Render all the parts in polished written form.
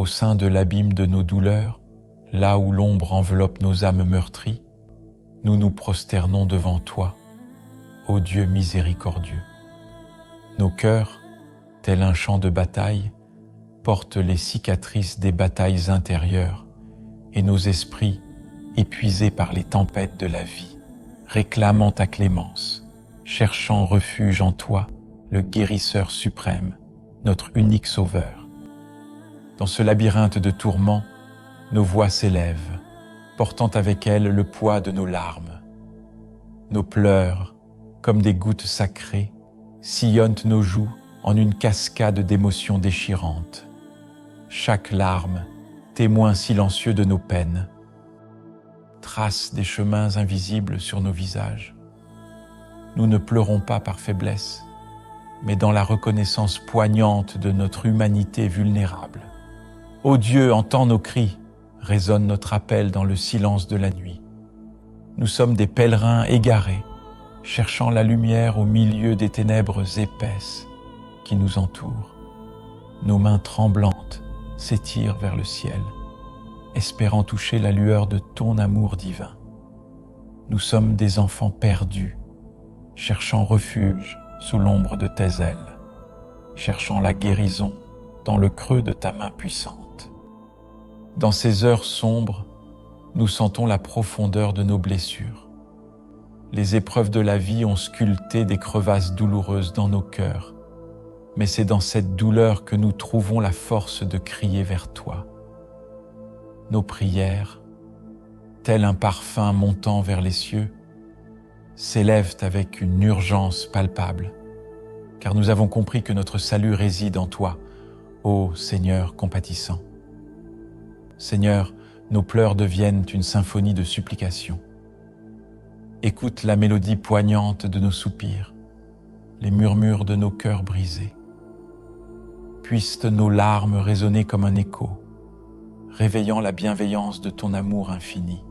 au sein de l'abîme de nos douleurs, là où l'ombre enveloppe nos âmes meurtries, nous nous prosternons devant toi, ô Dieu miséricordieux. Nos cœurs, tel un champ de bataille, portent les cicatrices des batailles intérieures, et nos esprits, épuisés par les tempêtes de la vie, réclamant ta clémence, cherchant refuge en toi, le guérisseur suprême, notre unique sauveur. Dans ce labyrinthe de tourments, nos voix s'élèvent, portant avec elles le poids de nos larmes. Nos pleurs, comme des gouttes sacrées, sillonnent nos joues en une cascade d'émotions déchirantes. Chaque larme, témoin silencieux de nos peines, trace des chemins invisibles sur nos visages. Nous ne pleurons pas par faiblesse, mais dans la reconnaissance poignante de notre humanité vulnérable. Ô Dieu, entends nos cris, résonne notre appel dans le silence de la nuit. Nous sommes des pèlerins égarés, cherchant la lumière au milieu des ténèbres épaisses qui nous entourent. Nos mains tremblantes s'étirent vers le ciel, espérant toucher la lueur de ton amour divin. Nous sommes des enfants perdus, cherchant refuge sous l'ombre de tes ailes, cherchant la guérison dans le creux de ta main puissante. Dans ces heures sombres, nous sentons la profondeur de nos blessures. Les épreuves de la vie ont sculpté des crevasses douloureuses dans nos cœurs, mais c'est dans cette douleur que nous trouvons la force de crier vers toi. Nos prières, tel un parfum montant vers les cieux, s'élèvent avec une urgence palpable, car nous avons compris que notre salut réside en toi, ô Seigneur compatissant. Seigneur, nos pleurs deviennent une symphonie de supplication. Écoute la mélodie poignante de nos soupirs, les murmures de nos cœurs brisés. Puissent nos larmes résonner comme un écho, réveillant la bienveillance de ton amour infini.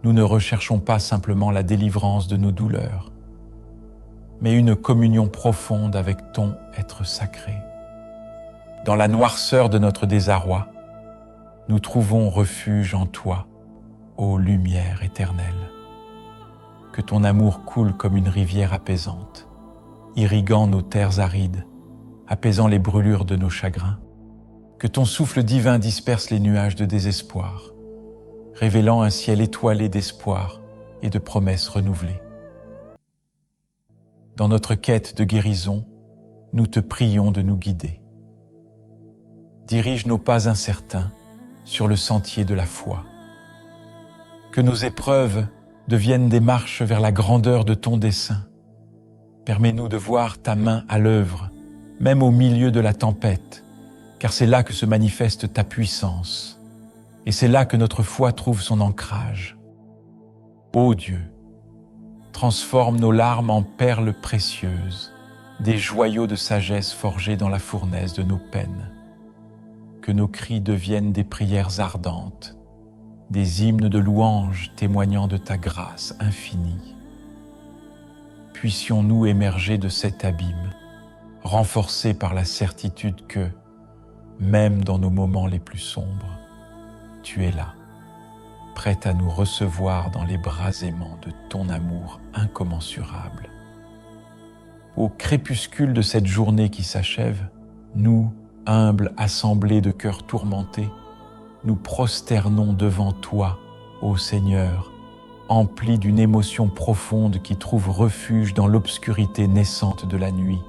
Nous ne recherchons pas simplement la délivrance de nos douleurs, mais une communion profonde avec ton être sacré. Dans la noirceur de notre désarroi, nous trouvons refuge en toi, ô lumière éternelle. Que ton amour coule comme une rivière apaisante, irriguant nos terres arides, apaisant les brûlures de nos chagrins. Que ton souffle divin disperse les nuages de désespoir, révélant un ciel étoilé d'espoir et de promesses renouvelées. Dans notre quête de guérison, nous te prions de nous guider. Dirige nos pas incertains sur le sentier de la foi. Que nos épreuves deviennent des marches vers la grandeur de ton dessein. Permets-nous de voir ta main à l'œuvre, même au milieu de la tempête, car c'est là que se manifeste ta puissance, et c'est là que notre foi trouve son ancrage. Ô Dieu, transforme nos larmes en perles précieuses, des joyaux de sagesse forgés dans la fournaise de nos peines. Que nos cris deviennent des prières ardentes, des hymnes de louange témoignant de ta grâce infinie. Puissions-nous émerger de cet abîme, renforcés par la certitude que, même dans nos moments les plus sombres, tu es là, prête à nous recevoir dans les bras aimants de ton amour incommensurable. Au crépuscule de cette journée qui s'achève, nous, humble assemblée de cœurs tourmentés, nous prosternons devant toi, ô Seigneur, emplis d'une émotion profonde qui trouve refuge dans l'obscurité naissante de la nuit.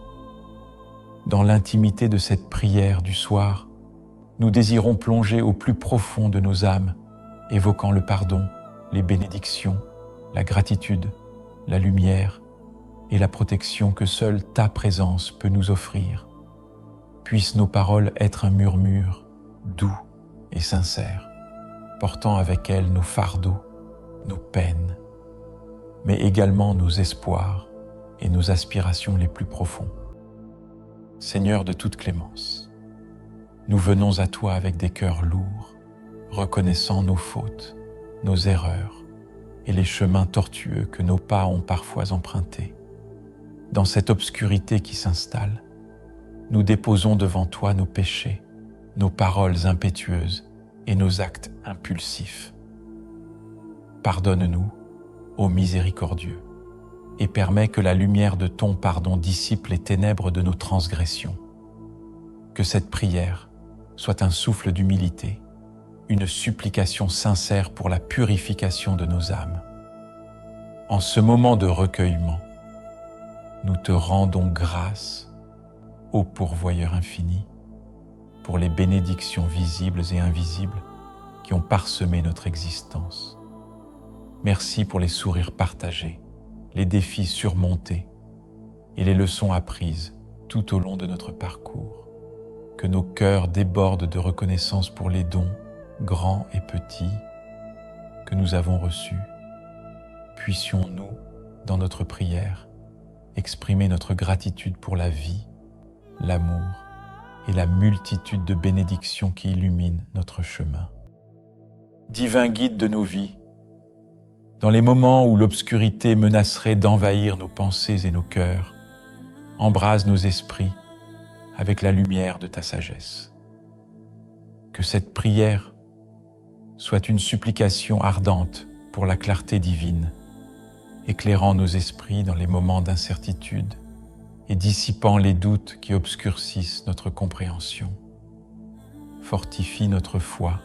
Dans l'intimité de cette prière du soir, nous désirons plonger au plus profond de nos âmes, évoquant le pardon, les bénédictions, la gratitude, la lumière et la protection que seule ta présence peut nous offrir. Puissent nos paroles être un murmure doux et sincère, portant avec elles nos fardeaux, nos peines, mais également nos espoirs et nos aspirations les plus profonds. Seigneur de toute clémence, nous venons à toi avec des cœurs lourds, reconnaissant nos fautes, nos erreurs et les chemins tortueux que nos pas ont parfois empruntés. Dans cette obscurité qui s'installe, nous déposons devant toi nos péchés, nos paroles impétueuses et nos actes impulsifs. Pardonne-nous, ô miséricordieux, et permets que la lumière de ton pardon dissipe les ténèbres de nos transgressions. Que cette prière soit un souffle d'humilité, une supplication sincère pour la purification de nos âmes. En ce moment de recueillement, nous te rendons grâce, ô pourvoyeur infini, pour les bénédictions visibles et invisibles qui ont parsemé notre existence. Merci pour les sourires partagés, les défis surmontés et les leçons apprises tout au long de notre parcours. Que nos cœurs débordent de reconnaissance pour les dons, grands et petits, que nous avons reçus. Puissions-nous, dans notre prière, exprimer notre gratitude pour la vie, l'amour et la multitude de bénédictions qui illuminent notre chemin. Divin guide de nos vies, dans les moments où l'obscurité menacerait d'envahir nos pensées et nos cœurs, embrase nos esprits avec la lumière de ta sagesse. Que cette prière soit une supplication ardente pour la clarté divine, éclairant nos esprits dans les moments d'incertitude et dissipant les doutes qui obscurcissent notre compréhension. Fortifie notre foi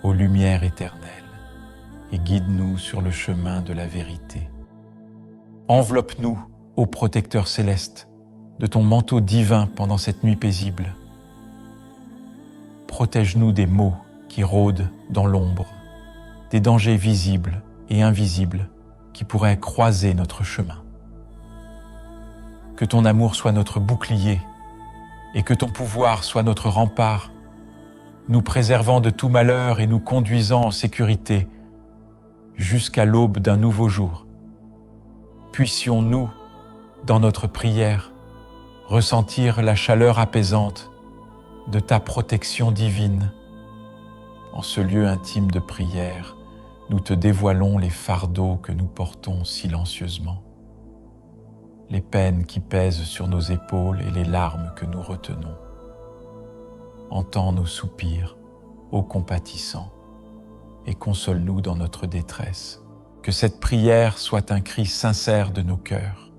aux lumières éternelles et guide-nous sur le chemin de la vérité. Enveloppe-nous, ô protecteur céleste, de ton manteau divin pendant cette nuit paisible. Protège-nous des maux qui rôdent dans l'ombre, des dangers visibles et invisibles qui pourraient croiser notre chemin. Que ton amour soit notre bouclier et que ton pouvoir soit notre rempart, nous préservant de tout malheur et nous conduisant en sécurité jusqu'à l'aube d'un nouveau jour. Puissions-nous, dans notre prière, ressentir la chaleur apaisante de ta protection divine. En ce lieu intime de prière, nous te dévoilons les fardeaux que nous portons silencieusement, les peines qui pèsent sur nos épaules et les larmes que nous retenons. Entends nos soupirs, ô compatissant, et console-nous dans notre détresse. Que cette prière soit un cri sincère de nos cœurs,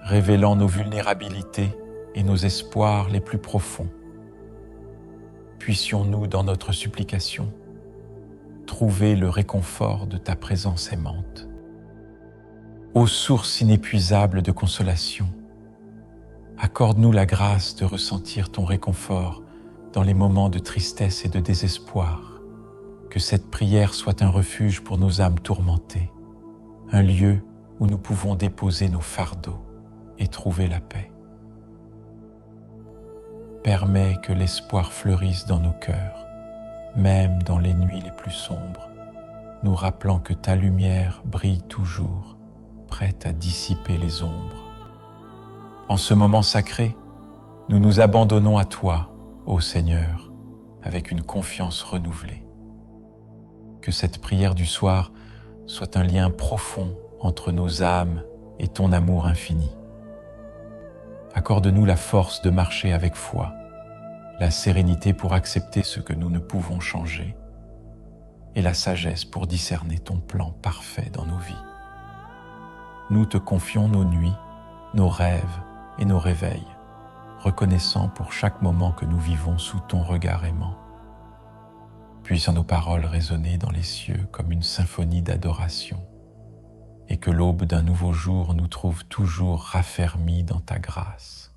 révélant nos vulnérabilités et nos espoirs les plus profonds. Puissions-nous, dans notre supplication, trouver le réconfort de ta présence aimante. Ô source inépuisable de consolation, accorde-nous la grâce de ressentir ton réconfort dans les moments de tristesse et de désespoir. Que cette prière soit un refuge pour nos âmes tourmentées, un lieu où nous pouvons déposer nos fardeaux et trouver la paix. Permets que l'espoir fleurisse dans nos cœurs, même dans les nuits les plus sombres, nous rappelant que ta lumière brille toujours, prête à dissiper les ombres. En ce moment sacré, nous nous abandonnons à toi, ô Seigneur, avec une confiance renouvelée. Que cette prière du soir soit un lien profond entre nos âmes et ton amour infini. Accorde-nous la force de marcher avec foi, la sérénité pour accepter ce que nous ne pouvons changer et la sagesse pour discerner ton plan parfait dans nos vies. Nous te confions nos nuits, nos rêves et nos réveils, reconnaissant pour chaque moment que nous vivons sous ton regard aimant. Puissent nos paroles résonner dans les cieux comme une symphonie d'adoration, et que l'aube d'un nouveau jour nous trouve toujours raffermis dans ta grâce.